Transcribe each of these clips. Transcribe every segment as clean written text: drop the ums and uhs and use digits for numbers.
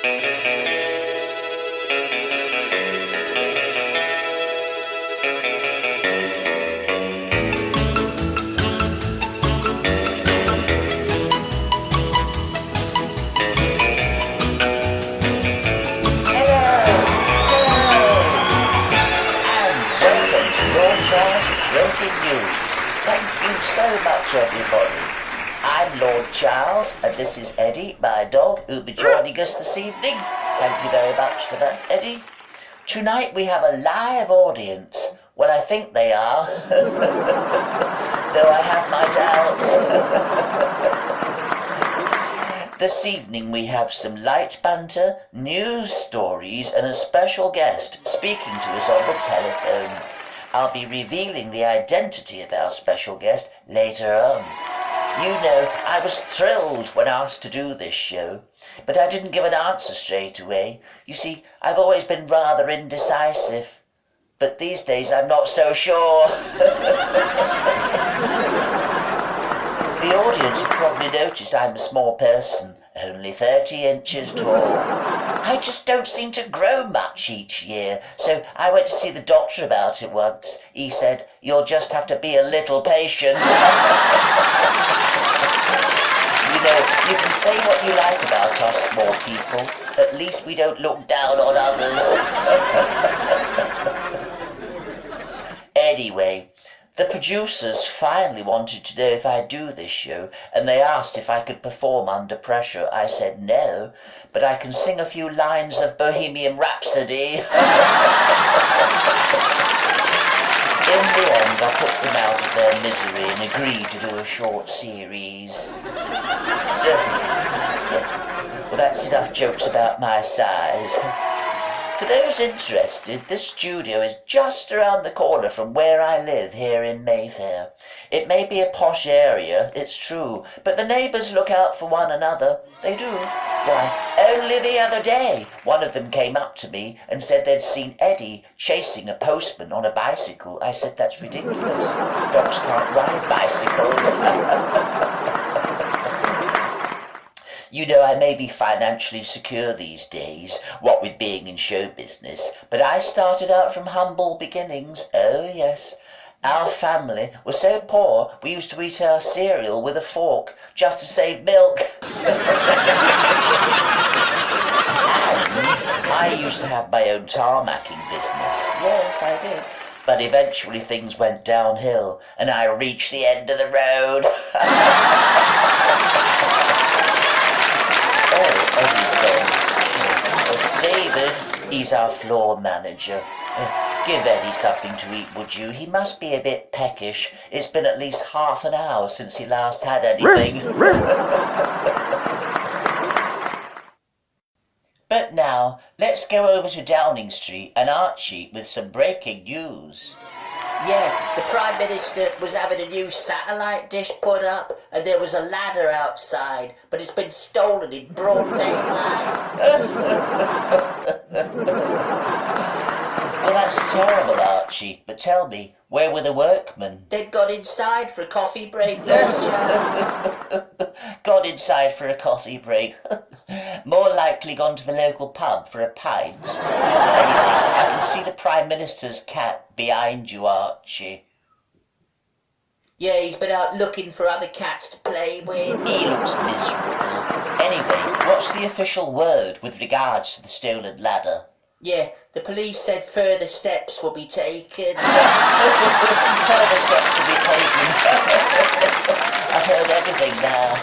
Breaking news. Thank you so much, everybody. I'm Lord Charles, and this is Eddie, my dog, who'll be joining us this evening. Thank you very much for that, Eddie. Tonight we have a live audience. Well, I think they are, though I have my doubts. This evening we have some light banter, news stories, and a special guest speaking to us on the telephone. I'll be revealing the identity of our special guest later on. You know, I was thrilled when asked to do this show, but I didn't give an answer straight away. You see, I've always been rather indecisive, but these days I'm not so sure. The audience have probably noticed I'm a small person, only 30 inches tall. I just don't seem to grow much each year, so I went to see the doctor about it once. He said, "You'll just have to be a little patient." You know, you can say what you like about us small people. At least we don't look down on others. Anyway, the producers finally wanted to know if I'd do this show, and they asked if I could perform under pressure. I said no, but I can sing a few lines of Bohemian Rhapsody. In the end, I put them out of their misery and agreed to do a short series. Well, that's enough jokes about my size. For those interested, this studio is just around the corner from where I live here in Mayfair. It may be a posh area, it's true, but the neighbours look out for one another. They do. Why, only the other day, one of them came up to me and said they'd seen Eddie chasing a postman on a bicycle. I said, that's ridiculous. Dogs can't ride bicycles. You know, I may be financially secure these days, what with being in show business, but I started out from humble beginnings. Oh, yes. Our family was so poor we used to eat our cereal with a fork just to save milk. And I used to have my own tarmacking business. Yes, I did. But eventually things went downhill and I reached the end of the road. David, he's our floor manager. Give Eddie something to eat, would you? He must be a bit peckish. It's been at least half an hour since he last had anything. But now, let's go over to Downing Street and Archie with some breaking news. Yeah, the Prime Minister was having a new satellite dish put up, and there was a ladder outside, but it's been stolen in broad daylight. Well, that's terrible, Archie, but tell me, where were the workmen? They'd gone inside for a coffee break, Gone inside for a coffee break. More likely gone to the local pub for a pint. Anyway, I can see the Prime Minister's cat behind you, Archie. Yeah, he's been out looking for other cats to play with. He looks miserable. Anyway, what's the official word with regards to the stolen ladder? Yeah, the police said further steps will be taken. Further steps will be taken. I've heard everything now.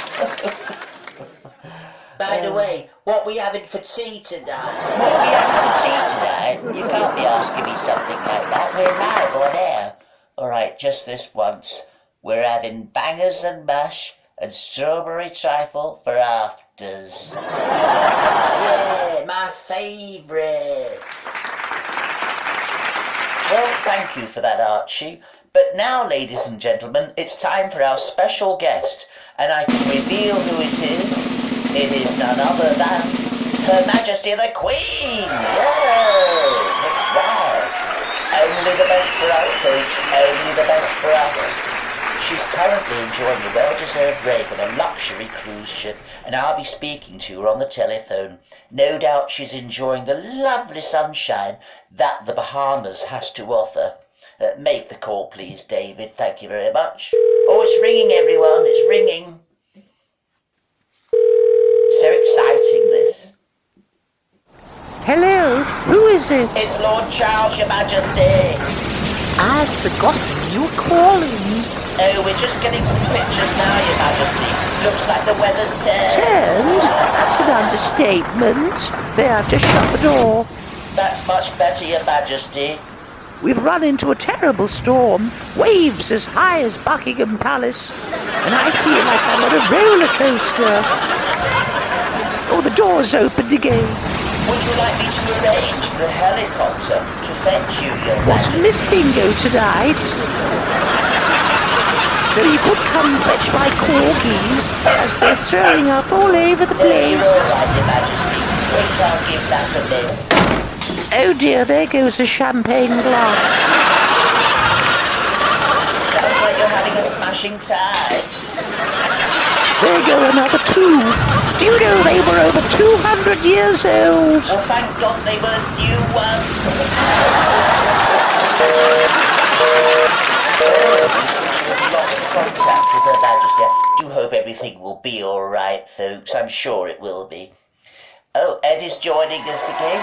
By the way, what are we having for tea tonight? What are we having for tea tonight? You can't be asking me something like that. We're live on air. All right, just this once. We're having bangers and mash and strawberry trifle for afters. Yeah, my favourite. Well, thank you for that, Archie. But now, ladies and gentlemen, it's time for our special guest, and I can reveal who it is. It is none other than Her Majesty the Queen! Yeah, that's right. Only the best for us, folks. Only the best for us. She's currently enjoying a well-deserved break on a luxury cruise ship, and I'll be speaking to her on the telephone. No doubt she's enjoying the lovely sunshine that the Bahamas has to offer. Make the call, please, David. Thank you very much. Oh, it's ringing, everyone. It's ringing. So exciting, this. Hello, who is it? It's Lord Charles, Your Majesty. I've forgotten you were calling. Oh, we're just getting some pictures now, Your Majesty. Looks like the weather's turned. Turned? That's an understatement. There, just shut the door. That's much better, Your Majesty. We've run into a terrible storm, waves as high as Buckingham Palace, and I feel like I'm on a roller coaster. Oh, the door's opened again. Would you like me to arrange for a helicopter to fetch you, Your What's Majesty? Miss Bingo tonight? So you could come fetch my corgis as they're throwing up all over the place. You're all right, Your Majesty. Wait, I'll give that a miss. Oh dear, there goes a champagne glass. Sounds like you're having a smashing time. There go another two. Do you know they were over 200 years old? Well, thank God they were new ones. You seem to have lost contact with Her Majesty. I do hope everything will be all right, folks. I'm sure it will be. Oh, Ed is joining us again.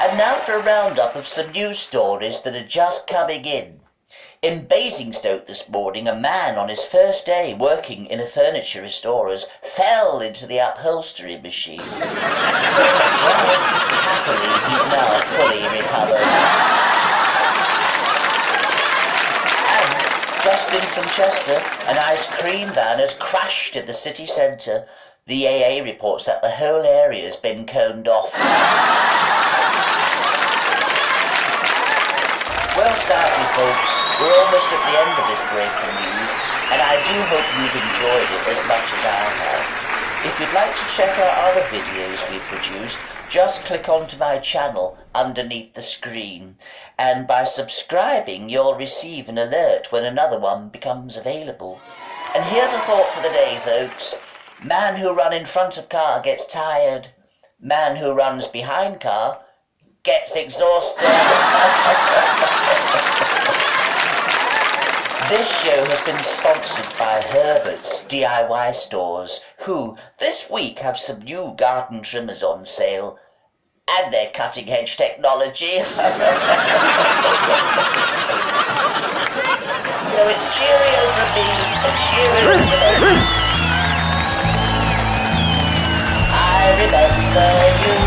And now for a roundup of some news stories that are just coming in. In Basingstoke this morning, a man on his first day working in a furniture restorer's fell into the upholstery machine. That's right. Happily, he's now fully recovered. And just in from Chester, an ice cream van has crashed in the city centre. The AA reports that the whole area has been coned off. Well, sadly, folks, we're almost at the end of this breaking news, and I do hope you've enjoyed it as much as I have. If you'd like to check out other videos we've produced, just click onto my channel underneath the screen, and by subscribing you'll receive an alert when another one becomes available. And here's a thought for the day, folks. Man who runs in front of car gets tired. Man who runs behind car gets exhausted. This show has been sponsored by Herbert's DIY stores, who this week have some new garden trimmers on sale, and their cutting-edge technology. So it's cheerio from me, and cheerio from them. I remember you.